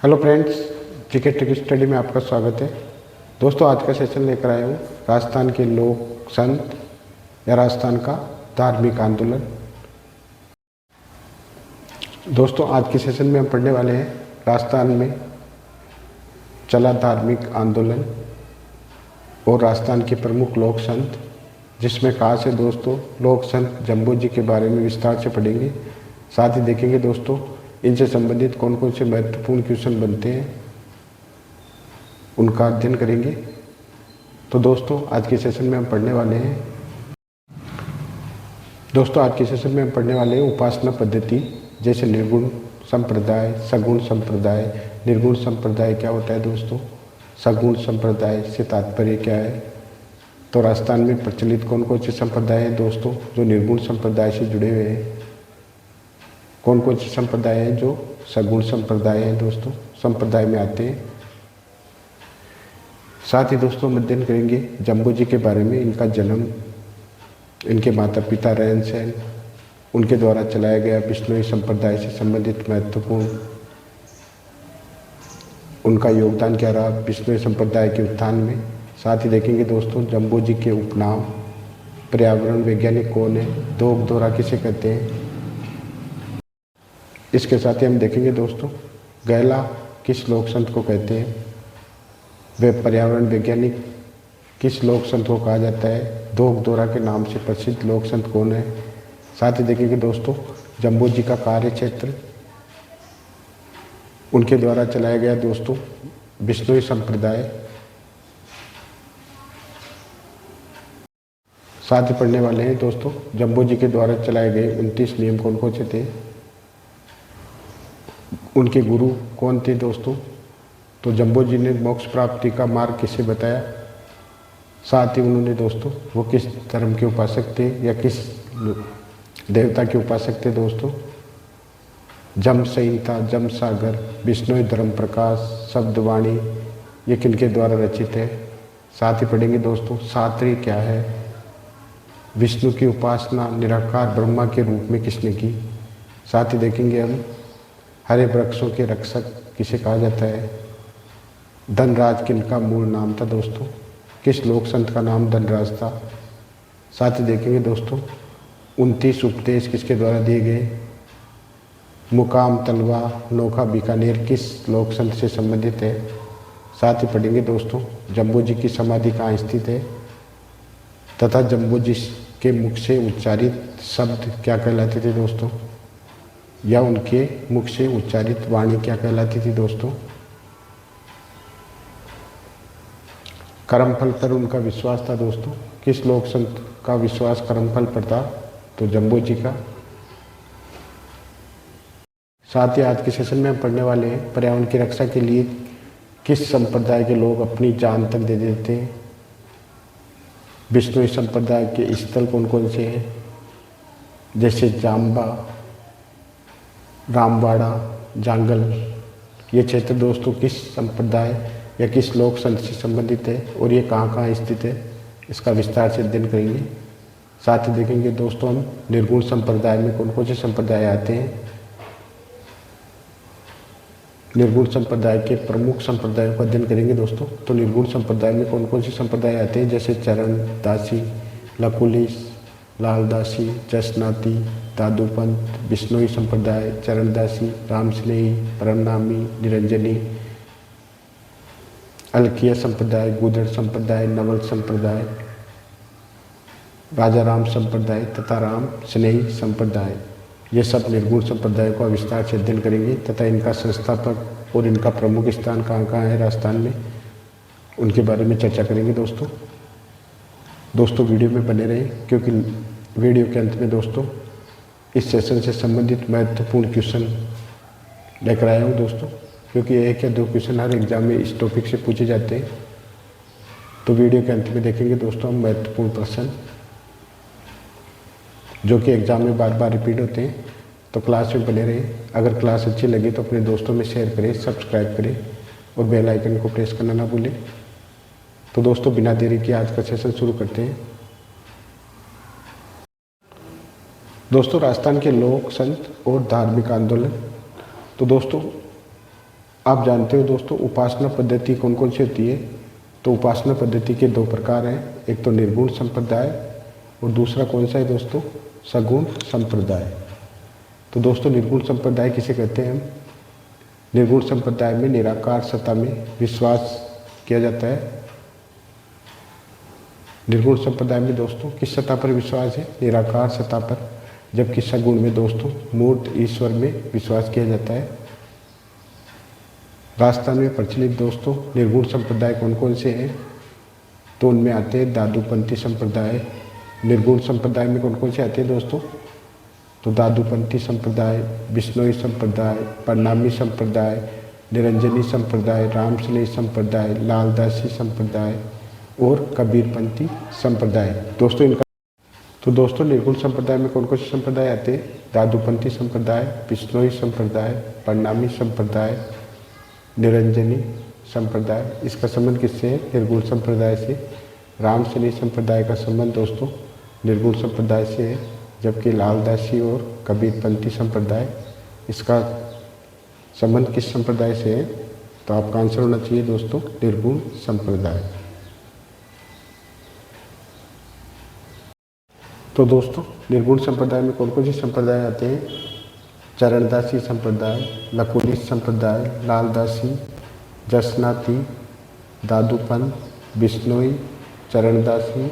Hello friends, GK trick study में आपका स्वागत है। दोस्तों, आज का सेशन लेकर आया हूँ राजस्थान के लोक संत या राजस्थान का धार्मिक आंदोलन। दोस्तों, आज के सेशन में हम पढ़ने वाले हैं राजस्थान में चला धार्मिक आंदोलन और राजस्थान के प्रमुख लोक संत, जिसमें खास है दोस्तों लोक संत जम्बो जी के बारे में विस्तार से पढ़ेंगे। साथ ही देखेंगे दोस्तों इनसे संबंधित कौन कौन से महत्वपूर्ण क्वेश्चन बनते हैं, उनका अध्ययन करेंगे। तो दोस्तों, आज के सेशन में हम पढ़ने वाले हैं उपासना पद्धति, जैसे निर्गुण संप्रदाय, सगुण संप्रदाय। निर्गुण संप्रदाय क्या होता है दोस्तों? सगुण संप्रदाय से तात्पर्य क्या है? तो राजस्थान में प्रचलित कौन कौन से संप्रदाय हैं दोस्तों जो निर्गुण संप्रदाय से जुड़े हुए हैं? कौन कौन से संप्रदाय हैं जो सगुण संप्रदाय हैं दोस्तों संप्रदाय में आते हैं? साथ ही दोस्तों हम अध्ययन करेंगे जम्बो जी के बारे में, इनका जन्म, इनके माता पिता, रहन सहन, उनके द्वारा चलाया गया बिश्नोई संप्रदाय से संबंधित महत्वपूर्ण उनका योगदान क्या रहा बिश्नोई संप्रदाय के उत्थान में। साथ ही देखेंगे दोस्तों जम्बो जी के उपनाम, पर्यावरण वैज्ञानिक कौन है, दोग दोहरा किसे कहते हैं। इसके साथ ही हम देखेंगे दोस्तों गैला किस लोक संत को कहते हैं, वे पर्यावरण वैज्ञानिक किस लोक संत को कहा जाता है, दोग दोहरा के नाम से प्रसिद्ध लोक संत कौन है। साथ ही देखेंगे दोस्तों जम्बो जी का कार्य क्षेत्र, उनके द्वारा चलाया गया दोस्तों बिश्नोई संप्रदाय। साथ ही पढ़ने वाले हैं दोस्तों जम्बो जी के द्वारा चलाए गए 29 नियम कौन कौन से थे, उनके गुरु कौन थे दोस्तों। तो जम्बो जी ने मोक्ष प्राप्ति का मार्ग किसे बताया। साथ ही उन्होंने दोस्तों वो किस धर्म के उपासक थे या किस देवता के उपासक थे दोस्तों। जम संहिता, जम सागर, बिश्नोई धर्म प्रकाश, शब्दवाणी, ये किनके द्वारा रचित है। साथ ही पढ़ेंगे दोस्तों शास्त्री क्या है, विष्णु की उपासना निराकार ब्रह्मा के रूप में किसने की। साथ ही देखेंगे हम हरे वृक्षों के रक्षक किसे कहा जाता है। धनराज किनका मूल नाम था दोस्तों, किस लोक संत का नाम धनराज था। साथ ही देखेंगे दोस्तों 29 उपदेश किसके द्वारा दिए गए। मुकाम तलवा नोखा बीकानेर किस लोक संत से संबंधित है। साथ ही पढ़ेंगे दोस्तों जम्बो जी की समाधि कहाँ स्थित है तथा जम्बो जी के मुख से उच्चारित शब्द क्या कहलाते थे दोस्तों, या उनके मुख से उच्चारित वाणी क्या कहलाती थी दोस्तों। कर्मफल पर उनका विश्वास था दोस्तों, किस लोक संत का विश्वास कर्मफल पर था, तो जम्बो जी का। साथ ही आज के सेशन में हम पढ़ने वाले हैं पर्यावरण की रक्षा के लिए किस संप्रदाय के लोग अपनी जान तक दे देते हैं। बिश्नोई संप्रदाय के स्थल कौन कौन से हैं, जैसे जाम्बा, रामवाड़ा, जांगल। ये क्षेत्र दोस्तों किस संप्रदाय या किस लोक संत से संबंधित है और ये कहाँ कहाँ स्थित है, इसका विस्तार से अध्ययन करेंगे। साथ ही देखेंगे दोस्तों हम निर्गुण संप्रदाय में कौन कौन से संप्रदाय आते हैं। निर्गुण संप्रदाय के प्रमुख संप्रदायों का अध्ययन करेंगे दोस्तों। तो निर्गुण संप्रदाय में कौन कौन से संप्रदाय आते हैं, जैसे चरण दासी, लकुलिस, लालदासी, जसनाती, दादूपंथ, बिश्नोई संप्रदाय, चरणदासी, रामस्नेही, परमनामी, निरंजनी, अलकिया संप्रदाय, गुदड़ संप्रदाय, नवल संप्रदाय, राजा राम संप्रदाय तथा राम स्नेही संप्रदाय। ये सब निर्गुण संप्रदायों का विस्तार से अध्ययन करेंगे तथा इनका संस्थापक और इनका प्रमुख स्थान कहाँ कहाँ है राजस्थान में, उनके बारे में चर्चा करेंगे दोस्तों वीडियो में बने रहें, क्योंकि वीडियो के अंत में दोस्तों इस सेशन से संबंधित महत्वपूर्ण क्वेश्चन लेकर आया हूँ दोस्तों, क्योंकि एक या दो क्वेश्चन हर एग्जाम में इस टॉपिक से पूछे जाते हैं। तो वीडियो के अंत में देखेंगे दोस्तों हम महत्वपूर्ण प्रश्न जो कि एग्जाम में बार बार रिपीट होते हैं। तो क्लास में बने रहें। अगर क्लास अच्छी लगे तो अपने दोस्तों में शेयर करें, सब्सक्राइब करें और बेल आइकन को प्रेस करना ना भूलें। तो दोस्तों बिना देरी के आज का सेशन शुरू करते हैं। दोस्तों राजस्थान के लोक संत और धार्मिक आंदोलन। तो दोस्तों आप जानते हो दोस्तों उपासना पद्धति कौन कौन सी होती है। तो उपासना पद्धति के दो प्रकार हैं, एक तो निर्गुण संप्रदाय और दूसरा कौन सा है दोस्तों, सगुण संप्रदाय। तो दोस्तों निर्गुण संप्रदाय किसे कहते हैं हम। निर्गुण संप्रदाय में निराकार सत्ता में विश्वास किया जाता है। निर्गुण संप्रदाय में दोस्तों किस सत्ता पर विश्वास है, निराकार सत्ता पर, जबकि सगुण में दोस्तों मूर्त ईश्वर में विश्वास किया जाता है। राजस्थान में प्रचलित दोस्तों निर्गुण संप्रदाय कौन कौन से हैं, तो उनमें आते हैं दादूपंथी संप्रदाय। निर्गुण संप्रदाय में कौन कौन से आते हैं दोस्तों, तो दादूपंथी संप्रदाय, बिश्नोई संप्रदाय, प्रणामी संप्रदाय, निरंजनी संप्रदाय, रामसनेही संप्रदाय, लालदासी संप्रदाय और कबीरपंथी संप्रदाय। दोस्तों निर्गुण संप्रदाय में कौन कौन से संप्रदाय आते हैं, दादूपंथी संप्रदाय, बिश्नोई संप्रदाय, प्रणामी संप्रदाय, निरंजनी संप्रदाय। इसका संबंध किससे है, निर्गुण संप्रदाय से। रामसनेही संप्रदाय का संबंध दोस्तों निर्गुण संप्रदाय से है, जबकि लालदासी और कबीरपंथी संप्रदाय इसका संबंध किस संप्रदाय से है, तो आपका आंसर होना चाहिए दोस्तों निर्गुण संप्रदाय। तो दोस्तों निर्गुण संप्रदाय में कौन कौन से संप्रदाय आते हैं, चरणदासी संप्रदाय, लकुली संप्रदाय, लालदासी, जसनाती, दादूपंथ, बिश्नोई, चरणदासी,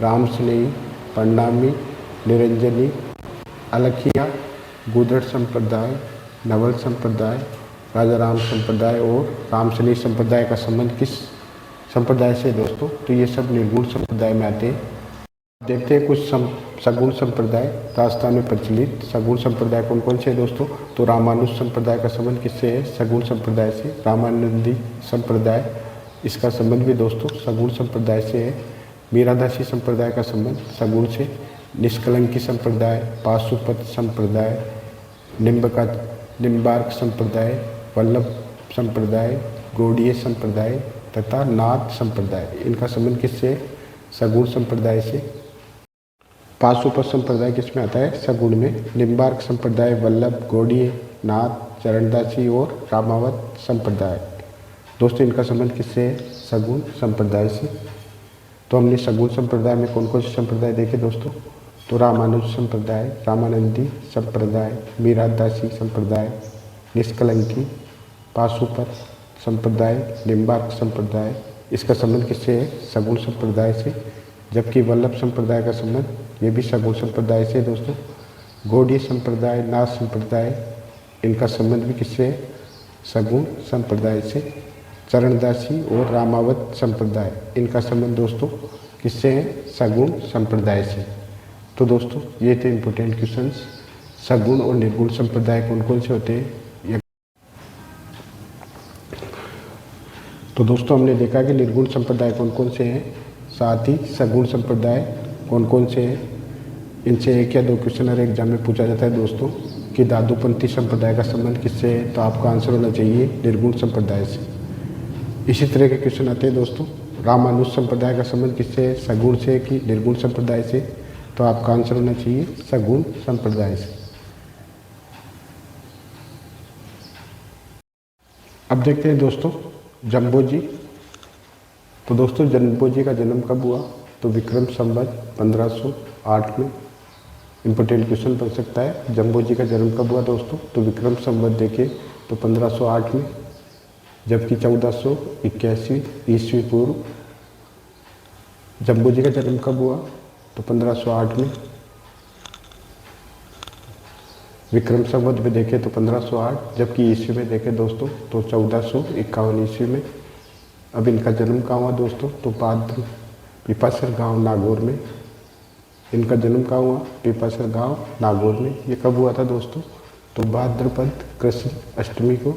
रामसनेही, प्रणामी, निरंजनी, अलखिया, गुदड़ संप्रदाय, नवल संप्रदाय, राजा राम संप्रदाय और रामसनेही संप्रदाय का संबंध किस संप्रदाय से दोस्तों, तो ये सब निर्गुण संप्रदाय में आते हैं। देखते हैं कुछ सगुण संप्रदाय राजस्थान में प्रचलित। सगुण संप्रदाय कौन कौन से है दोस्तों, तो रामानुज संप्रदाय का संबंध किससे है, सगुण संप्रदाय से। रामानंदी संप्रदाय इसका संबंध भी दोस्तों सगुण संप्रदाय से है। मीरादासी संप्रदाय का संबंध सगुण से। निष्कलंकी संप्रदाय, पाशुपत संप्रदाय, निम्बार्क संप्रदाय, वल्लभ संप्रदाय, गौड़ीय संप्रदाय तथा नाथ संप्रदाय, इनका संबंध किससे है, सगुण संप्रदाय से। पाशुपत संप्रदाय किसमें आता है, सगुण में। निम्बार्क संप्रदाय, वल्लभ, गौड़ीय, नाथ, चरणदासी और रामावत संप्रदाय, दोस्तों इनका संबंध किससे है, सगुण संप्रदाय से। तो हमने सगुण संप्रदाय में कौन कौन से संप्रदाय देखे दोस्तों, तो रामानुज संप्रदाय, रामानंदी संप्रदाय, मीरादासी संप्रदाय, निष्कलंकी, पाशुपत संप्रदाय, निम्बार्क संप्रदाय, इसका संबंध किससे है, सगुण संप्रदाय से। जबकि वल्लभ संप्रदाय का संबंध ये भी सगुण संप्रदाय से दोस्तों। गौड़ीय संप्रदाय, नाथ संप्रदाय, इनका संबंध भी किससे है, सगुण संप्रदाय से। चरणदासी और रामावत संप्रदाय, इनका संबंध दोस्तों किससे है, सगुण संप्रदाय से। तो दोस्तों ये थे इम्पोर्टेंट क्वेश्चंस। सगुण और निर्गुण संप्रदाय कौन कौन से होते हैं। तो दोस्तों हमने देखा कि निर्गुण संप्रदाय कौन कौन से हैं, साथ ही सगुण संप्रदाय कौन कौन से हैं। इनसे एक या दो क्वेश्चन हर एग्जाम में पूछा जाता है दोस्तों कि दादूपंथी संप्रदाय का संबंध किससे है, तो आपका आंसर होना चाहिए निर्गुण संप्रदाय से। इसी तरह के क्वेश्चन आते हैं दोस्तों, रामानुज संप्रदाय का संबंध किससे है, सगुण से कि निर्गुण संप्रदाय से, तो आपका आंसर होना चाहिए सगुण संप्रदाय से। अब देखते हैं दोस्तों जम्बो जी। तो दोस्तों जम्बो जी का जन्म कब हुआ, तो विक्रम संवत 1508 में। इम्पोर्टेंट क्वेश्चन बन सकता है, जम्बो जी का जन्म कब हुआ दोस्तों, तो विक्रम संवत देखें तो 1508 में। जबकि 1481 ईस्वी पूर्व जम्बो जी का जन्म कब हुआ, तो 1508 में। विक्रम संवत में देखें तो 1508, जबकि ईस्वी में देखें दोस्तों तो 1451 ईस्वी में। अब इनका जन्म कहाँ हुआ दोस्तों, तो भाद्र पिपासर गांव नागौर में। इनका जन्म कहाँ हुआ, पिपासर गांव नागौर में। ये कब हुआ था दोस्तों, तो भाद्रपद कृष्ण अष्टमी को,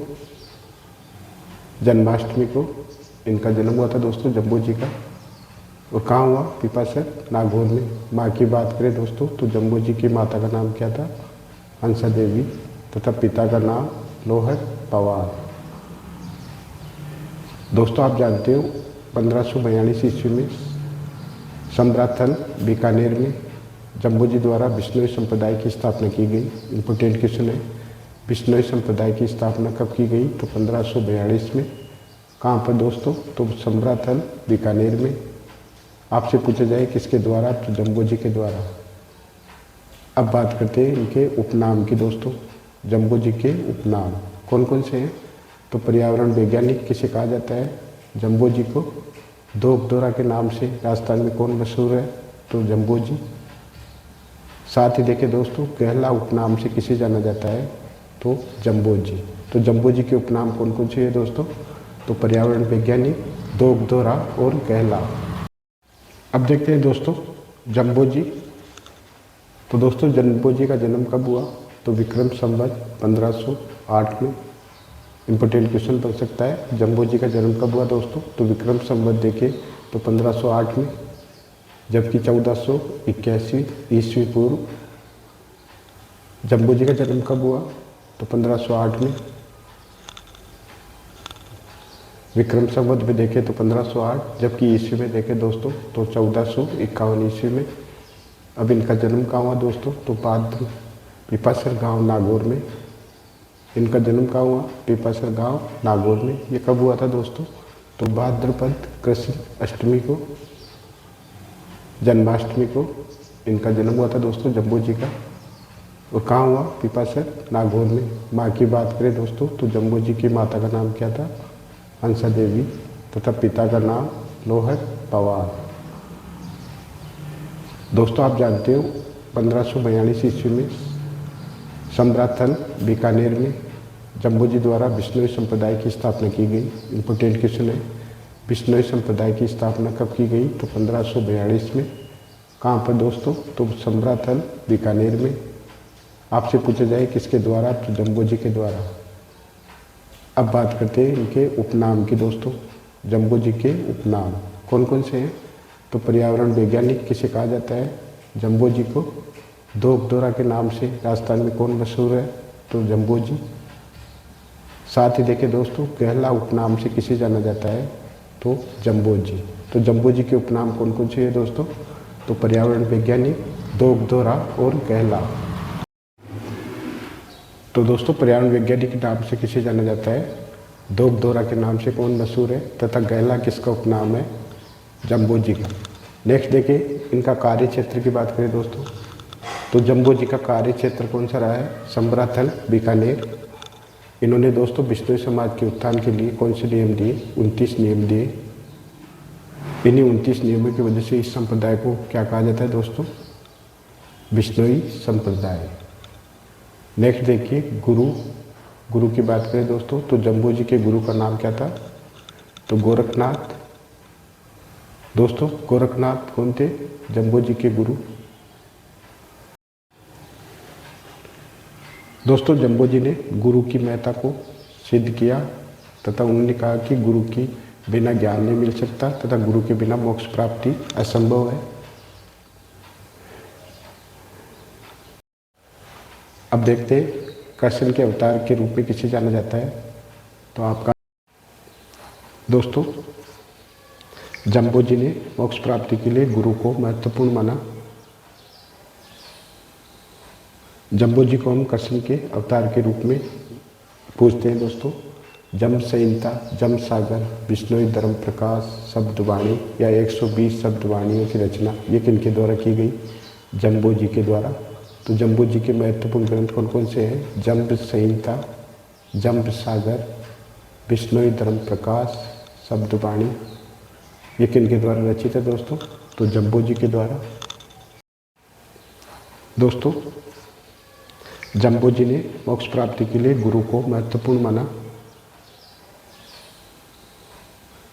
जन्माष्टमी को इनका जन्म हुआ था दोस्तों जम्बो जी का। और कहाँ हुआ, पिपासर नागौर में। माँ की बात करें दोस्तों तो जम्बो जी की माता का नाम क्या था, हंसा देवी, तथा पिता का नाम लोहर पवार। दोस्तों आप जानते हो 1542 ईस्वी में सम्राथल बीकानेर में जम्बो जी द्वारा बिश्नोई संप्रदाय की स्थापना की गई। इम्पोर्टेंट क्वेश्चन है, बिश्नोई संप्रदाय की स्थापना कब की गई? तो 1542 में। कहाँ पर दोस्तों? तो समराथल बीकानेर में। आपसे पूछा जाए किसके द्वारा? तो जम्बो जी के द्वारा। अब बात करते हैं इनके उपनाम की दोस्तों। जम्बो जी के उपनाम कौन कौन से हैं? तो पर्यावरण वैज्ञानिक किसे कहा जाता है? जम्बो जी को। दोगदोरा के नाम से राजस्थान में कौन मशहूर है? तो जम्बो जी। साथ ही देखिए दोस्तों, कहला उपनाम से किसे जाना जाता है? तो जम्बो जी। तो जम्बो जी के उपनाम कौन कौन से हैं दोस्तों? तो पर्यावरण वैज्ञानिक, दोगदोरा और कहला। अब देखते हैं दोस्तों जम्बो जी। तो दोस्तों जम्बो जी का जन्म कब हुआ? तो विक्रम संवत 1508 में। इम्पोर्टेंट क्वेश्चन बन सकता है, जम्बो जी का जन्म कब हुआ दोस्तों? तो विक्रम संवत देखें तो 1508 में, जबकि 1481 ईस्वी पूर्व। जम्बो जी का जन्म कब हुआ? तो 1508 में। विक्रम संवत में देखें तो 1508, जबकि ईस्वी में देखें दोस्तों तो 1451 ईस्वी में। अब इनका जन्म कहाँ हुआ दोस्तों? तो भाद्र पिपासर गांव नागौर में। इनका जन्म कहाँ हुआ? पिपासर गांव नागौर में। ये कब हुआ था दोस्तों? तो भाद्रपद कृष्ण अष्टमी को, जन्माष्टमी को इनका जन्म हुआ था दोस्तों जम्बो जी का। और कहाँ हुआ? पिपासर नागौर में। माँ की बात करें दोस्तों तो जम्बो जी की माता का नाम क्या था? हंसा देवी, तथा पिता का नाम लोहर पवार। दोस्तों आप जानते हो 1542 ईस्वी में समराथल बीकानेर में जम्बो जी द्वारा बिश्नोई संप्रदाय की स्थापना की गई। इम्पोर्टेंट क्वेश्चन है, बिश्नोई संप्रदाय की स्थापना कब की गई? तो 1542 में। कहाँ पर दोस्तों? तो समराथल बीकानेर में। आपसे पूछा जाए किसके द्वारा? तो जम्बो जी के द्वारा। अब बात करते हैं इनके उपनाम की दोस्तों। जम्बो जी के उपनाम कौन कौन से हैं? तो पर्यावरण वैज्ञानिक किसे कहा जाता है? जम्बो जी को। दोगदोरा के नाम से राजस्थान में कौन मशहूर है? तो जम्बो जी। साथ ही देखिए दोस्तों, कहला उपनाम से किसे जाना जाता है? तो जम्बो जी। तो जम्बो जी के उपनाम कौन कौन से हैं दोस्तों? तो पर्यावरण वैज्ञानिक, दोगदोरा और कहला। तो दोस्तों पर्यावरण वैज्ञानिक के नाम से किसे जाना जाता है? दोगदोरा के नाम से कौन मशहूर है? तथा कहला किसका उपनाम है? जम्बो जी का। नेक्स्ट देखिए इनका कार्य क्षेत्र की बात करें दोस्तों तो जम्बो जी का कार्य क्षेत्र कौन सा रहा है? समराथल बीकानेर। इन्होंने दोस्तों बिश्नोई समाज के उत्थान के लिए कौन से नियम दिए? 29 नियम दिए। इन्हीं 29 नियमों की वजह से इस संप्रदाय को क्या कहा जाता है दोस्तों? बिश्नोई संप्रदाय। नेक्स्ट देखिए गुरु की बात करें दोस्तों तो जम्बो जी के गुरु का नाम क्या था? तो गोरखनाथ। दोस्तों गोरखनाथ कौन थे? जम्बो जी के गुरु। दोस्तों जम्बो जी ने गुरु की महत्ता को सिद्ध किया तथा उन्होंने कहा कि गुरु की बिना ज्ञान नहीं मिल सकता तथा गुरु के बिना मोक्ष प्राप्ति असंभव है। अब देखते हैं कृष्ण के अवतार के रूप में किसे जाना जाता है? तो आपका दोस्तों जम्बो जी ने मोक्ष प्राप्ति के लिए गुरु को महत्वपूर्ण माना। जम्बो जी को हम कृष्ण के अवतार के रूप में पूछते हैं दोस्तों। जम संहिता, जम सागर, बिश्नोई धर्म प्रकाश, शब्दवाणी या 120 शब्दवाणियों की रचना ये किनके द्वारा की गई? जम्बो जी के द्वारा। तो जम्बो जी के महत्वपूर्ण ग्रंथ कौन कौन से हैं? जम्ब संहिता, जम्ब सागर, बिश्नोई धर्म प्रकाश, शब्दवाणी ये किनके द्वारा रचित है दोस्तों? तो जम्बो जी के द्वारा। दोस्तों जम्बो जी ने मोक्ष प्राप्ति के लिए गुरु को महत्वपूर्ण माना।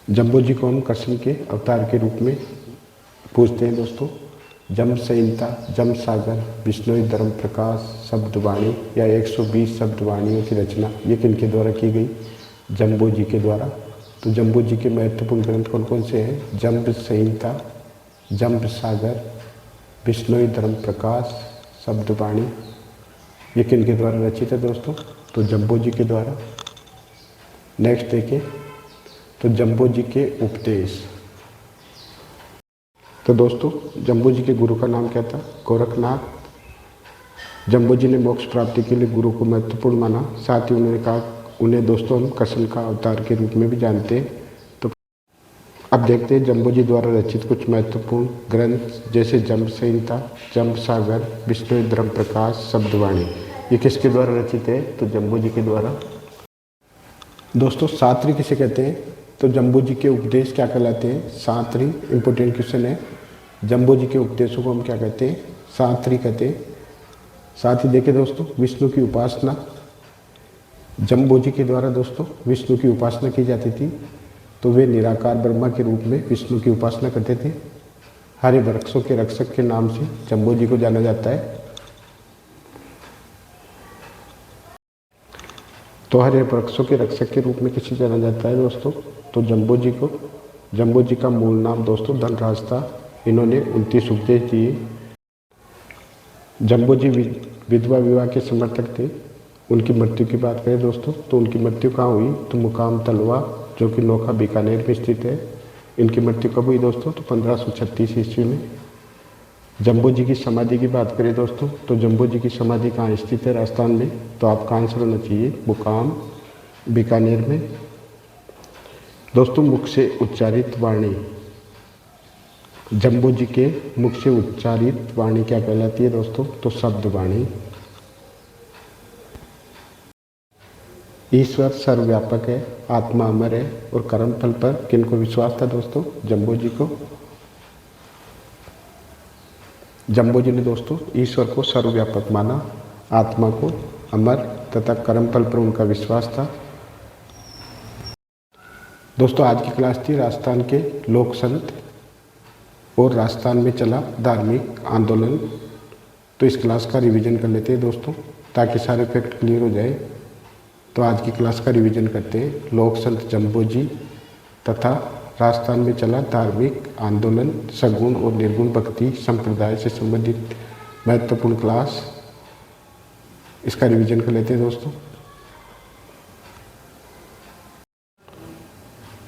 जम्बो जी को हम कृष्ण के अवतार के रूप में पूछते हैं दोस्तों। जम संहिता, जम सागर, बिश्नोई धर्म प्रकाश, शब्दवाणी या 120 शब्दवाणियों की रचना ये किनके द्वारा की गई? जम्बो जी के द्वारा। तो जम्बो जी के महत्वपूर्ण ग्रंथ कौन कौन से हैं? जम्ब संहिता, जम्ब सागर, बिश्नोई धर्म प्रकाश, शब्दवाणी ये किनके द्वारा रचित है दोस्तों? तो जम्बो जी के द्वारा। नेक्स्ट देखिए तो जम्बो जी के उपदेश। तो दोस्तों जम्बो जी के गुरु का नाम क्या था? गोरखनाथ। जम्बो जी ने मोक्ष प्राप्ति के लिए गुरु को महत्वपूर्ण माना। साथ ही उन्होंने कहा उन्हें दोस्तों हम कृष्ण का अवतार के रूप में भी जानते हैं। तो अब देखते हैं जम्बो जी द्वारा रचित कुछ महत्वपूर्ण ग्रंथ जैसे जम्ब संहिता, जम्ब सागर, विष्णु धर्म प्रकाश, शब्दवाणी। ये किसके द्वारा रचित है? तो जम्बो जी के द्वारा। दोस्तों सात्री किसे कहते हैं? तो जम्बो जी के उपदेश क्या कहलाते हैं? सात्री। इंपोर्टेंट क्वेश्चन है। जम्बो जी के उपदेशों को हम क्या कहते हैं? सात्री कहते हैं। साथ ही देखिए दोस्तों विष्णु की उपासना, जम्बो जी के द्वारा दोस्तों विष्णु की उपासना की जाती थी। तो वे निराकार ब्रह्मा के रूप में विष्णु की उपासना करते थे। हरे वृक्षों के रक्षक के नाम से जम्बो जी को जाना जाता है। तो हरे वृक्षों के रक्षक के रूप में किसे जाना जाता है दोस्तों? तो जम्बो जी को। जम्बो जी का मूल नाम दोस्तों धनराज था। इन्होंने 29 उपदेश दिए। जम्बो जी विधवा विवाह के समर्थक थे। उनकी मृत्यु की बात करें दोस्तों तो उनकी मृत्यु कहाँ हुई? तो मुकाम तलवा जो कि नोखा बीकानेर में स्थित है। इनकी मृत्यु कब हुई दोस्तों? तो 1536 ईस्वी में। जम्बो जी की समाधि की बात करें दोस्तों तो जम्बो जी की समाधि कहाँ स्थित है? राजस्थान में। तो आपका आंसर होना चाहिए मुकाम बीकानेर में। दोस्तों मुख से उच्चारित वाणी, जम्बो जी के मुख से उच्चारित वाणी क्या कहलाती है दोस्तों? तो शब्द वाणी। ईश्वर सर्वव्यापक है, आत्मा अमर है और कर्म फल पर किनको विश्वास था दोस्तों? जम्बो जी को। जम्बो जी ने दोस्तों ईश्वर को सर्वव्यापक माना, आत्मा को अमर तथा कर्म फल पर उनका विश्वास था। दोस्तों आज की क्लास थी राजस्थान के लोक संत और राजस्थान में चला धार्मिक आंदोलन। तो इस क्लास का रिवीजन कर लेते हैं दोस्तों ताकि सारे फैक्ट क्लियर हो जाए। तो आज की क्लास का रिवीजन करते हैं। लोक संत जम्बो जी तथा राजस्थान में चला धार्मिक आंदोलन, सगुण और निर्गुण भक्ति संप्रदाय से संबंधित महत्वपूर्ण क्लास, इसका रिवीजन कर लेते हैं दोस्तों।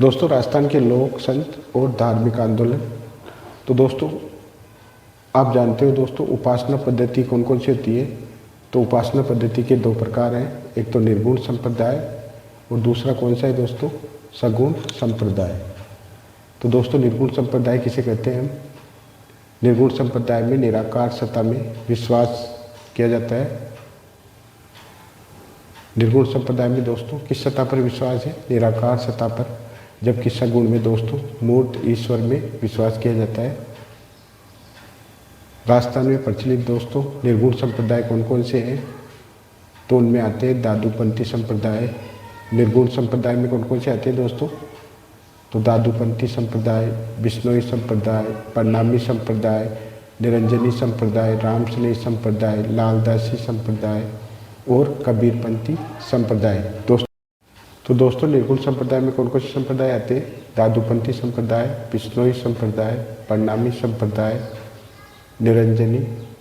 दोस्तों राजस्थान के लोक संत और धार्मिक आंदोलन। तो दोस्तों आप जानते हो दोस्तों उपासना पद्धति कौन कौन सी होती है? तो उपासना पद्धति के दो प्रकार हैं, एक तो निर्गुण संप्रदाय और दूसरा कौन सा है दोस्तों? सगुण संप्रदाय। तो दोस्तों निर्गुण संप्रदाय किसे कहते हैं हम? निर्गुण संप्रदाय में निराकार सत्ता में विश्वास किया जाता है। निर्गुण संप्रदाय में दोस्तों किस सत्ता पर विश्वास है? निराकार सत्ता पर। जबकि सगुण में दोस्तों मूर्त ईश्वर में विश्वास किया जाता है। राजस्थान में प्रचलित दोस्तों निर्गुण संप्रदाय कौन कौन से हैं? तो उनमें आते हैं दादूपंथी संप्रदाय। निर्गुण संप्रदाय में कौन कौन से आते हैं दोस्तों? तो दादूपंथी संप्रदाय, बिश्नोई संप्रदाय, प्रणामी संप्रदाय, निरंजनी संप्रदाय, रामसनेही संप्रदाय, लालदासी संप्रदाय और कबीरपंथी संप्रदाय। दोस्तों निर्गुण संप्रदाय में कौन कौन से संप्रदाय आते हैं? दादूपंथी संप्रदाय, बिश्नोई संप्रदाय, प्रणामी संप्रदाय, निरंजनी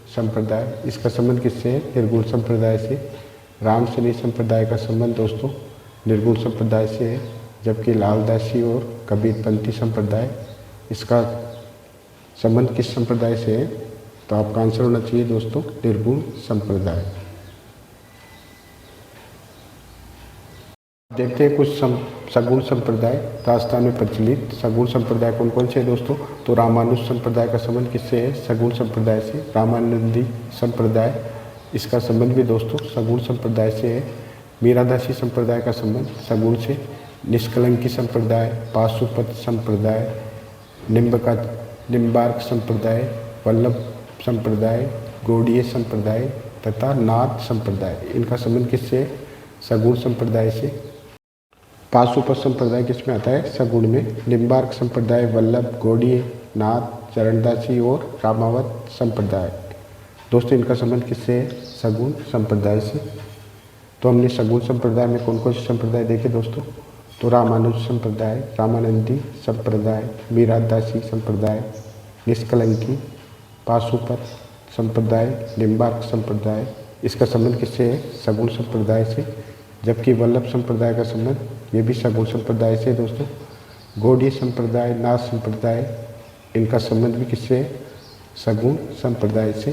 संप्रदाय। इसका संबंध किससे है? निर्गुण संप्रदाय से। रामसनेही संप्रदाय का संबंध दोस्तों निर्गुण संप्रदाय से है। जबकि लालदासी और कबीरपंथी संप्रदाय, इसका संबंध किस संप्रदाय से है? तो आपका आंसर होना चाहिए दोस्तों निर्गुण संप्रदाय। देखते हैं कुछ सगुण संप्रदाय राजस्थान में प्रचलित। सगुण संप्रदाय कौन कौन से हैं दोस्तों? तो रामानुज संप्रदाय का संबंध किससे है? सगुण संप्रदाय से। रामानंदी संप्रदाय, इसका संबंध भी दोस्तों सगुण संप्रदाय से है। मीरादासी संप्रदाय का संबंध सगुण से। निष्कलंकी संप्रदाय, पाशुपत संप्रदाय, निम्बार्क संप्रदाय, वल्लभ संप्रदाय, गौड़ीय संप्रदाय तथा नाथ संप्रदाय, इनका संबंध किससे है? सगुण संप्रदाय से। पाशुपत संप्रदाय किसमें आता है? सगुण में। निम्बार्क संप्रदाय, वल्लभ, गौड़ीय, नाथ, चरणदासी और रामावत संप्रदाय, दोस्तों इनका संबंध किससे है? सगुण संप्रदाय से। तो हमने सगुण संप्रदाय में कौन कौन से संप्रदाय देखे दोस्तों? तो रामानुज संप्रदाय, रामानंदी संप्रदाय, मीरादासी संप्रदाय, निष्कलंकी, पाशुपत संप्रदाय, निम्बार्क संप्रदाय, इसका संबंध किससे है? सगुण संप्रदाय से। जबकि वल्लभ संप्रदाय का संबंध ये भी सगुण संप्रदाय से दोस्तों। गौड़ीय संप्रदाय, नाथ संप्रदाय, इनका संबंध भी किससे है? सगुण संप्रदाय से।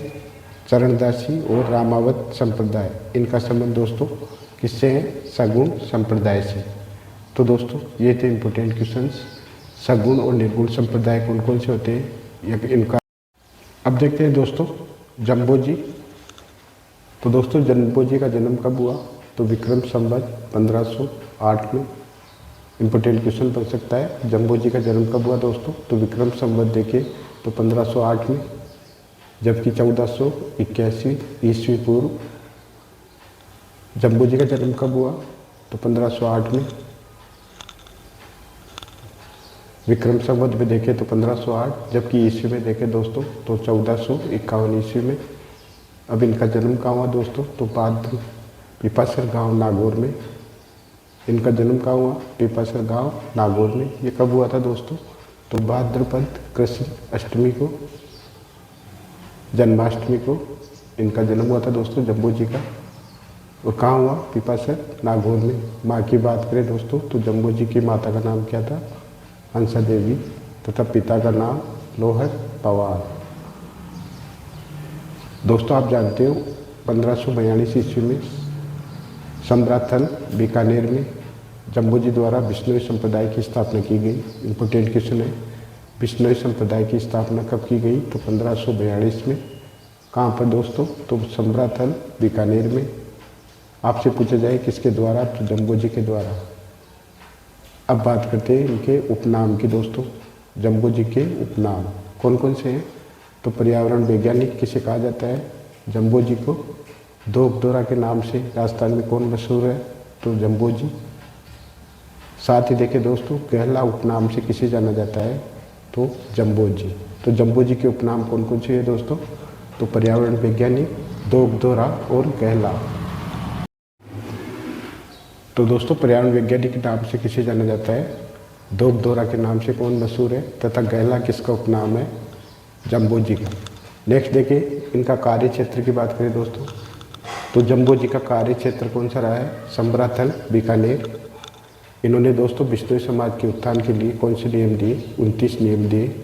चरणदासी और रामावत संप्रदाय, इनका संबंध दोस्तों किससे है? सगुण संप्रदाय से। तो दोस्तों ये थे इम्पोर्टेंट क्वेश्चंस। सगुण और निर्गुण संप्रदाय कौन कौन से होते हैं इनका। अब देखते हैं दोस्तों जम्बो जी। तो दोस्तों जम्बो जी का जन्म कब हुआ? तो विक्रम संवत 1508 में। इम्पोर्टेंट क्वेश्चन बन सकता है, जम्बो जी का जन्म कब हुआ दोस्तों? तो विक्रम संवत देखिए तो 1508 में, जबकि 1481 ईस्वी पूर्व। जम्बो जी का जन्म कब हुआ? तो 1508 में। विक्रम संवत में देखें तो 1508, जबकि ईस्वी में देखें दोस्तों तो 1451 ईस्वी में। अब इनका जन्म कहाँ हुआ दोस्तों? तो पात्र पिपासर गांव नागौर में। इनका जन्म कहाँ हुआ? पिपासर गांव नागौर में। ये कब हुआ था दोस्तों? तो भाद्रपद कृष्ण अष्टमी को, जन्माष्टमी को इनका जन्म हुआ था दोस्तों जम्बो जी का। और कहाँ हुआ? पिपासर नागौर में। माँ की बात करें दोस्तों तो जम्बो जी की माता का नाम क्या था? हंसा देवी, तथा पिता का नाम लोहर पवार। दोस्तों आप जानते हो 1542 ईस्वी में सम्राथल बीकानेर में जम्बो जी द्वारा बिश्नोई संप्रदाय की स्थापना की गई। इम्पोर्टेंट क्वेश्चन है, बिश्नोई संप्रदाय की स्थापना कब की गई? तो 1542 में। कहाँ पर दोस्तों? तो सम्राथल बीकानेर में। आपसे पूछा जाए किसके द्वारा? तो जम्बो जी के द्वारा। अब बात करते हैं इनके उपनाम की दोस्तों। जम्बो जी के उपनाम कौन कौन से हैं? तो पर्यावरण वैज्ञानिक किसे कहा जाता है? जम्बो जी को। दोगदोरा के नाम से राजस्थान में कौन मशहूर है? तो जम्बो जी। साथ ही देखें दोस्तों गहला उपनाम से किसे जाना जाता है? तो जम्बो जी। तो जम्बो जी के उपनाम कौन कौन से हैं दोस्तों? तो पर्यावरण वैज्ञानिक, दोगदोरा और गहला। तो दोस्तों पर्यावरण वैज्ञानिक के नाम से किसे जाना जाता है? दोगदोरा के नाम से कौन मशहूर है? तथा गहला किसका उपनाम है? जम्बो जी का। नेक्स्ट देखिए इनका कार्य क्षेत्र की बात करें दोस्तों तो जम्बो जी का कार्य क्षेत्र कौन सा रहा है? सम्राथल बीकानेर। इन्होंने दोस्तों बिश्नोई समाज के उत्थान के लिए कौन से नियम दिए? 29 नियम दिए।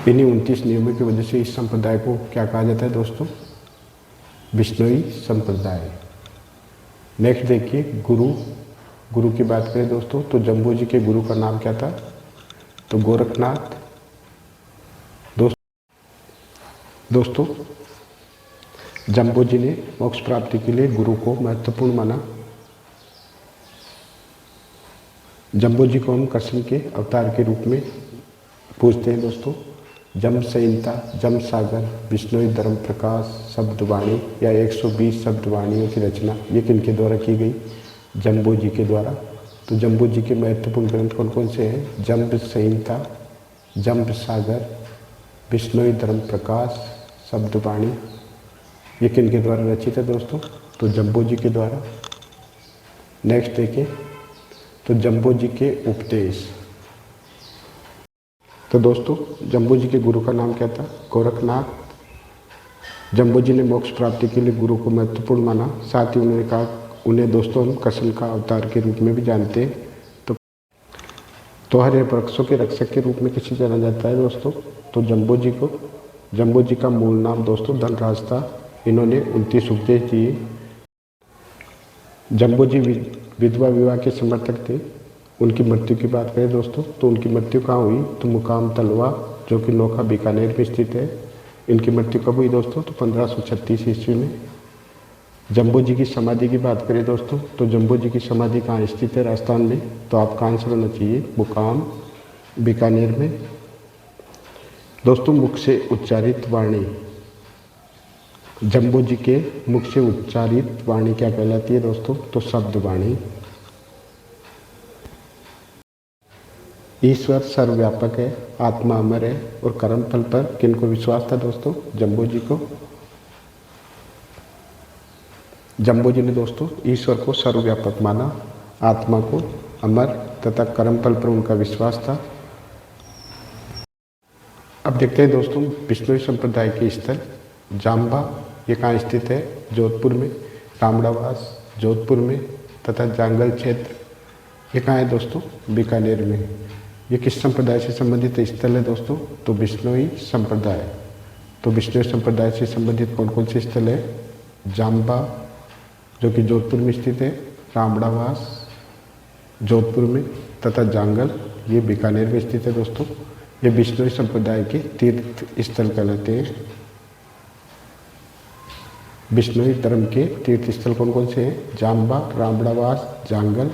इन्हीं 29 नियमों की वजह से इस संप्रदाय को क्या कहा जाता है दोस्तों? बिश्नोई संप्रदाय। नेक्स्ट देखिए गुरु की बात करें दोस्तों तो जम्बो जी के गुरु का नाम क्या था? तो गोरखनाथ। दोस्तों जम्बो जी ने मोक्ष प्राप्ति के लिए गुरु को महत्वपूर्ण माना। जम्बो जी को हम कृष्ण के अवतार के रूप में पूजते हैं दोस्तों। जम संहिता, जम सागर, बिश्नोई धर्म प्रकाश, शब्दवाणी या 120 शब्दवाणियों की रचना ये किनके द्वारा की गई? जम्बो जी के द्वारा। तो जम्बो जी के महत्वपूर्ण ग्रंथ कौन कौन से हैं? जम्ब संहिता, जम्ब सागर, बिश्नोई धर्म प्रकाश, शब्दवाणी ये किनके द्वारा रचित है दोस्तों? तो जम्बो जी के द्वारा। नेक्स्ट देखें तो जम्बो जी के उपदेश। तो दोस्तों जम्बो जी के गुरु का नाम क्या था? गोरखनाथ। जम्बो जी ने मोक्ष प्राप्ति के लिए गुरु को महत्वपूर्ण माना। साथ ही उन्होंने कहा उन्हें दोस्तों हम कृष्ण का अवतार के रूप में भी जानते हैं। तो हरे वृक्षों के रक्षक के रूप में किसे जाना जाता है दोस्तों? तो जम्बो जी को। जम्बो जी का मूल नाम दोस्तों धनराज था। इन्होंने 29 उपदेश दिए। जम्बो जी विधवा विवाह के समर्थक थे। उनकी मृत्यु की बात करें दोस्तों तो उनकी मृत्यु कहाँ हुई? तो मुकाम तलवा जो कि नौखा बीकानेर में स्थित है। इनकी मृत्यु कब हुई दोस्तों? तो 1536 ईस्वी में। जम्बो जी की समाधि की बात करें दोस्तों तो जम्बो जी की समाधि कहाँ स्थित है? राजस्थान में। तो आपका आंसर होना चाहिए मुकाम बीकानेर में। दोस्तों मुख से उच्चारित वाणी, जम्बो जी के मुख से उच्चारित वाणी क्या कहलाती है दोस्तों? तो शब्द वाणी। ईश्वर सर्वव्यापक है, आत्मा अमर है और कर्म फल पर किनको विश्वास था दोस्तों? जम्बो जी को। जम्बो जी ने दोस्तों ईश्वर को सर्वव्यापक माना, आत्मा को अमर तथा कर्म फल पर उनका विश्वास था। अब देखते हैं दोस्तों बिश्नोई संप्रदाय के स्थल जाम्बा ये कहाँ स्थित है? जोधपुर में। रामड़ावास जोधपुर में तथा जांगल क्षेत्र ये कहाँ है दोस्तों? बीकानेर में। ये किस संप्रदाय से संबंधित स्थल है दोस्तों? तो बिश्नोई संप्रदाय। तो बिश्नोई संप्रदाय से संबंधित कौन कौन से स्थल है? जाम्बा जो कि जोधपुर में स्थित है, रामड़ावास जोधपुर में, तथा जांगल ये बीकानेर में स्थित है दोस्तों। ये बिश्नोई संप्रदाय के तीर्थ स्थल कहलाते हैं। बिश्नोई धर्म के तीर्थ स्थल कौन कौन से हैं? जाम्बा, रामड़ावास, जांगल।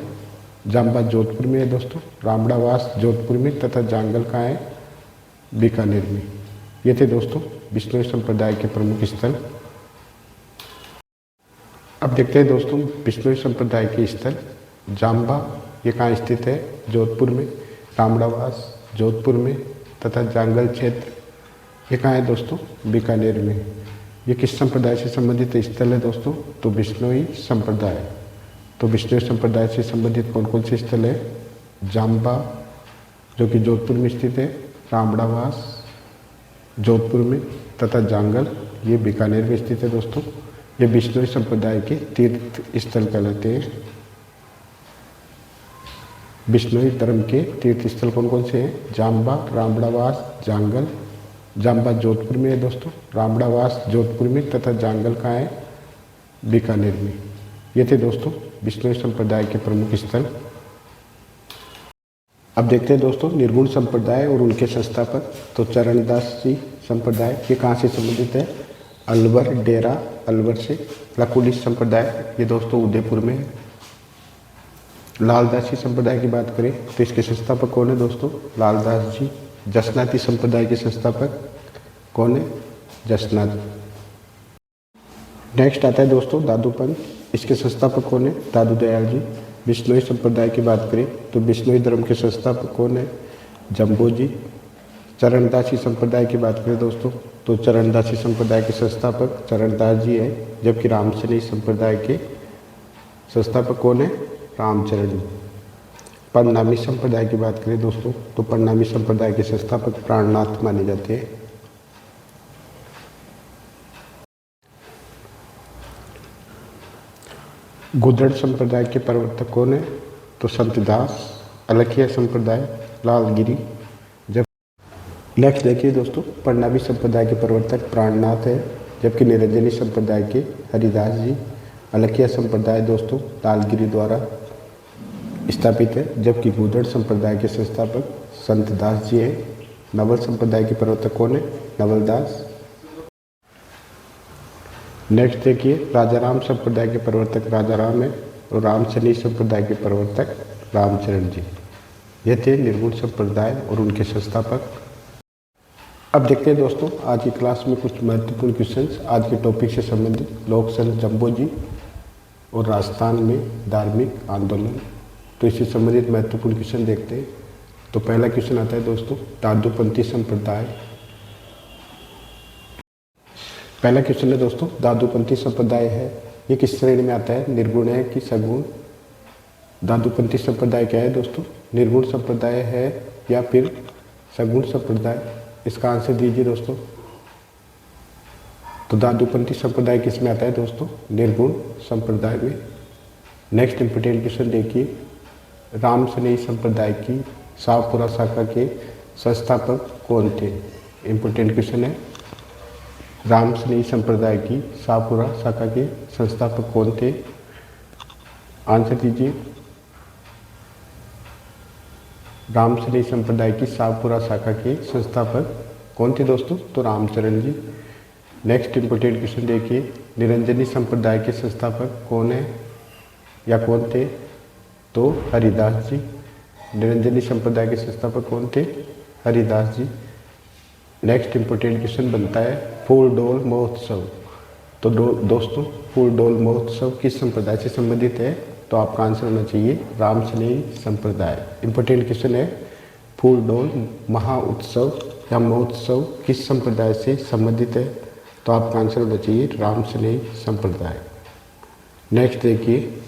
जाम्बा जोधपुर में है दोस्तों, रामड़ावास जोधपुर में, तथा जांगल कहाँ है? बीकानेर में। ये थे दोस्तों बिश्नोई संप्रदाय के प्रमुख स्थल। अब देखते हैं दोस्तों बिश्नोई संप्रदाय के स्थल। जाम्बा ये कहाँ स्थित है? जोधपुर में। रामड़ावास जोधपुर में, तथा जांगल क्षेत्र ये कहाँ है दोस्तों? बीकानेर में। ये किस संप्रदाय से संबंधित स्थल है दोस्तों? तो बिश्नोई संप्रदाय। तो बिश्नोई संप्रदाय से संबंधित कौन कौन से स्थल है? जाम्बा जो कि जोधपुर में स्थित है, रामड़ावास जोधपुर में, तथा जांगल ये बीकानेर में स्थित है दोस्तों। ये बिश्नोई संप्रदाय के तीर्थ स्थल कहलाते हैं। बिश्नोई धर्म के तीर्थ स्थल कौन कौन से हैं? जाम्बा, रामड़ावास, जांगल। जाम्बा जोधपुर में है दोस्तों, रामड़ावास जोधपुर में, तथा जांगल कहाँ है? बीकानेर में। ये थे दोस्तों बिश्नोई संप्रदाय के प्रमुख स्थल। अब देखते हैं दोस्तों निर्गुण संप्रदाय और उनके संस्थापक। तो चरणदास जी संप्रदाय ये कहाँ से संबंधित है? अलवर, डेरा अलवर से। लकुली संप्रदाय ये दोस्तों उदयपुर में है। लालदासी संप्रदाय की बात करें तो इसके संस्थापक कौन है दोस्तों? लालदास जी। जसनाती संप्रदाय के संस्थापक कौन है? जसनाथ। नेक्स्ट आता है दोस्तों दादूपंथ, इसके संस्थापक कौन है? दादू दयाल जी। बिश्नोई संप्रदाय की बात करें तो बिश्नोई धर्म के संस्थापक कौन है? जम्बो जी। चरणदासी संप्रदाय की बात करें दोस्तों तो चरणदासी संप्रदाय के संस्थापक चरणदास जी हैं, जबकि रामसनेई संप्रदाय के संस्थापक कौन है? रामचरण। परनामी संप्रदाय की बात करें दोस्तों तो परनामी संप्रदाय के संस्थापक प्राणनाथ माने जाते हैं। गुदड़ संप्रदाय के प्रवर्तक कौन है? तो संतदास। अलखिया संप्रदाय लालगिरी। जब नेक्स्ट देखिए दोस्तों परनामी संप्रदाय के प्रवर्तक प्राणनाथ है, जबकि निरंजनी संप्रदाय के हरिदास जी। अलखिया संप्रदाय दोस्तों लालगिरी द्वारा स्थापित है, जबकि गुदड़ संप्रदाय के संस्थापक संतदास जी हैं। नवल संप्रदाय के प्रवर्तक कौन है? नवलदास। नेक्स्ट देखिए राजाराम संप्रदाय के प्रवर्तक राजाराम है और रामसनेई संप्रदाय के प्रवर्तक रामचरण जी। ये थे निर्गुण संप्रदाय और उनके संस्थापक। अब देखते हैं दोस्तों आज की क्लास में कुछ महत्वपूर्ण क्वेश्चंस आज के टॉपिक से संबंधित। लोक संघ जम्बो जी और राजस्थान में धार्मिक आंदोलन, तो इससे संबंधित महत्वपूर्ण क्वेश्चन देखते हैं। तो पहला क्वेश्चन आता है दोस्तों दादूपंथी संप्रदाय। पहला क्वेश्चन है दोस्तों दादूपंथी संप्रदाय है, ये किस श्रेणी में आता है? निर्गुण है कि सगुण? दादूपंथी संप्रदाय क्या है दोस्तों? निर्गुण संप्रदाय है या फिर सगुण संप्रदाय? इसका आंसर दीजिए दोस्तों। तो दादूपंथी संप्रदाय किस में आता है दोस्तों? निर्गुण संप्रदाय में। नेक्स्ट इंपोर्टेंट क्वेश्चन देखिए रामसनेई संप्रदाय की शाहपुरा शाखा के संस्थापक कौन थे? इंपोर्टेंट क्वेश्चन है। रामसनेई संप्रदाय की शाहपुरा शाखा के संस्थापक कौन थे? आंसर दीजिए। रामसनेई संप्रदाय की शाहपुरा शाखा के संस्थापक कौन थे दोस्तों? तो रामचरण जी। नेक्स्ट इंपोर्टेंट क्वेश्चन देखिए निरंजनी संप्रदाय के संस्थापक कौन है या कौन थे? तो हरिदास जी। निरंजनी संप्रदाय के संस्थापक कौन थे? हरिदास जी। नेक्स्ट इंपोर्टेंट क्वेश्चन बनता है फूलडोल महोत्सव। तो दोस्तों फूलडोल महोत्सव किस संप्रदाय से संबंधित है? तो आपका आंसर होना चाहिए रामसनेई संप्रदाय। इंपोर्टेंट क्वेश्चन है फूलडोल महाउत्सव या महोत्सव किस संप्रदाय से संबंधित है? तो आपका आंसर होना चाहिए रामसनेई संप्रदाय। नेक्स्ट देखिए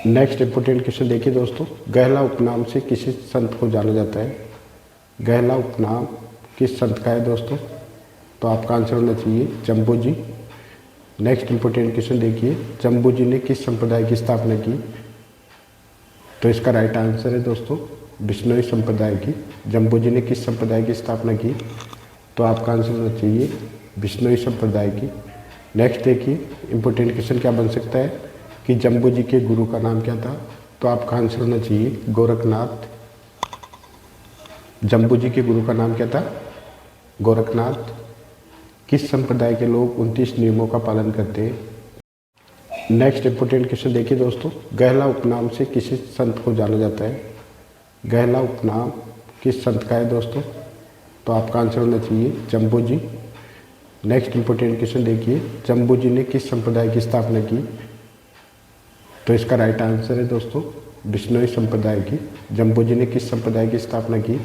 नेक्स्ट इंपोर्टेंट क्वेश्चन देखिए दोस्तों गहला उपनाम से किसी संत को जाना जाता है? गहला उपनाम किस संत का है दोस्तों? तो आपका आंसर होना चाहिए जम्बो जी। नेक्स्ट इंपोर्टेंट क्वेश्चन देखिए जम्बो जी ने किस संप्रदाय की स्थापना की? तो इसका राइट आंसर है दोस्तों बिश्नोई संप्रदाय की। जम्बो जी ने किस संप्रदाय की स्थापना की? तो आपका आंसर होना चाहिए बिश्नोई संप्रदाय की। नेक्स्ट देखिए इम्पोर्टेंट क्वेश्चन क्या बन सकता है कि जम्बू जी के गुरु का नाम क्या था, तो आपका आंसर होना चाहिए गोरखनाथ। जम्बू जी के गुरु का नाम क्या था, गोरखनाथ। किस संप्रदाय के लोग 29 नियमों का पालन करते हैं। नेक्स्ट इंपोर्टेंट क्वेश्चन देखिए दोस्तों, गहला उपनाम से किसी संत को जाना जाता है। गहला उपनाम किस संत का है दोस्तों, तो आपका आंसर होना चाहिए जम्बू जी। नेक्स्ट इंपोर्टेंट क्वेश्चन देखिए, जम्बू जी ने किस संप्रदाय की स्थापना की, तो इसका राइट आंसर है दोस्तों बिश्नोई संप्रदाय की। जम्बू जी ने किस संप्रदाय की स्थापना की,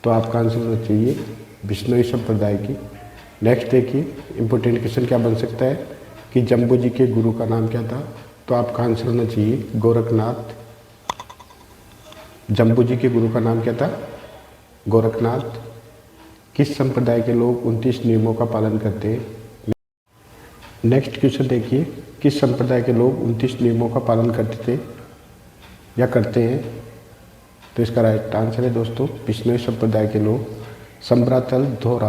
तो आपका आंसर होना चाहिए बिश्नोई संप्रदाय की। नेक्स्ट देखिए इम्पोर्टेंट क्वेश्चन क्या बन सकता है कि जम्बू जी के गुरु का नाम क्या था, तो आपका आंसर होना चाहिए गोरखनाथ। जम्बू जी के गुरु का नाम क्या था, गोरखनाथ। किस संप्रदाय के लोग 29 नियमों का पालन करते हैं। नेक्स्ट क्वेश्चन देखिए, किस संप्रदाय के लोग 29 नियमों का पालन करते थे या करते हैं, तो इसका राइट आंसर है दोस्तों बिश्नोई संप्रदाय के लोग। संभ्रातल धोरा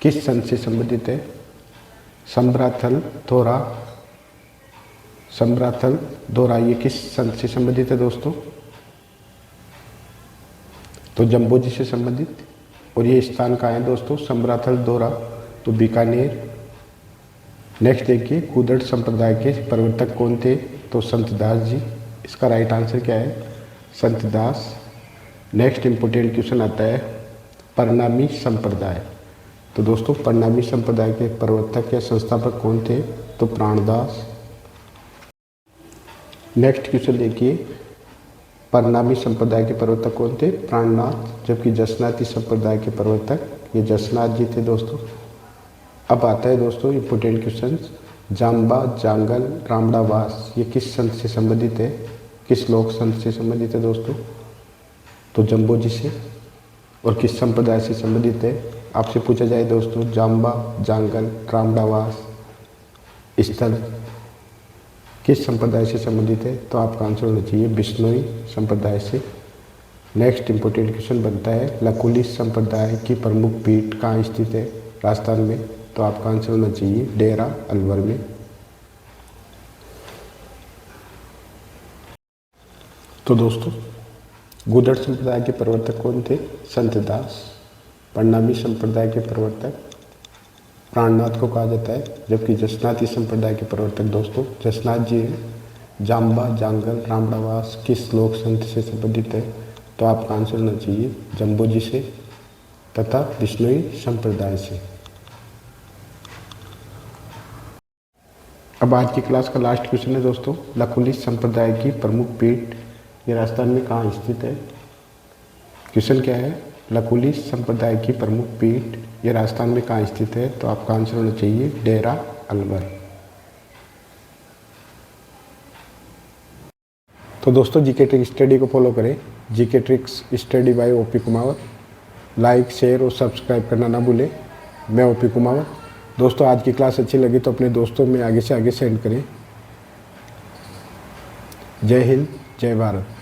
किस संत से संबंधित है। संभ्रातल धोरा, संभ्रातल धोरा ये किस संत से संबंधित है दोस्तों, तो जम्बू जी से संबंधित। और ये स्थान कहाँ है दोस्तों, संभ्रातल धोरा, तो बीकानेर। नेक्स्ट देखिए कुदड़ संप्रदाय के प्रवर्तक कौन थे, तो संत दास जी। इसका राइट आंसर क्या है, Sant Das. Next important question आता है परनामी संप्रदाय, तो दोस्तों परनामी संप्रदाय के प्रवर्तक या संस्थापक कौन थे, तो प्राणदास। नेक्स्ट क्वेश्चन देखिए, परनामी संप्रदाय के प्रवर्तक कौन थे, प्राणनाथ, जबकि जसनाती संप्रदाय के प्रवर्तक ये जसनाथ जी थे दोस्तों। अब आता है दोस्तों इंपोर्टेंट क्वेश्चन, जाम्बा जांगल रामड़ावास ये किस संत से संबंधित है, किस लोक संत से संबंधित है दोस्तों, तो जम्बू जी से। और किस संप्रदाय से संबंधित है, आपसे पूछा जाए दोस्तों जाम्बा जांगल रामड़ावास स्थल किस संप्रदाय से संबंधित है, तो आपका आंसर होना चाहिए बिश्नोई संप्रदाय से। नेक्स्ट इंपोर्टेंट क्वेश्चन बनता है लकुली संप्रदाय की प्रमुख पीठ कहाँ स्थित है, राजस्थान में, तो आपका आंसर होना चाहिए डेरा अलवर में। तो दोस्तों गुदड़ संप्रदाय के प्रवर्तक कौन थे, संत दास। परनामी संप्रदाय के प्रवर्तक प्राणनाथ को कहा जाता है, जबकि जसनाती संप्रदाय के प्रवर्तक दोस्तों जसनाथ जी हैं। जाम्बा जांगल रामड़ावास किस लोक संत से संबंधित है, तो आपका आंसर होना चाहिए जम्बू जी से तथा बिश्नोई संप्रदाय से। अब आज की क्लास का लास्ट क्वेश्चन है दोस्तों, लकुली संप्रदाय की प्रमुख पीठ ये राजस्थान में कहाँ स्थित है। क्वेश्चन क्या है, लकुली संप्रदाय की प्रमुख पीठ ये राजस्थान में कहाँ स्थित है, तो आपका आंसर होना चाहिए डेरा अलवर। तो दोस्तों जीके ट्रिक स्टडी को फॉलो करें, GK tricks study bye OP Kumawat. Like share और सब्सक्राइब करना ना भूलें। मैं ओपी कुमावत। दोस्तों आज की क्लास अच्छी लगी तो अपने दोस्तों में आगे से आगे सेंड करें। जय हिंद जय भारत।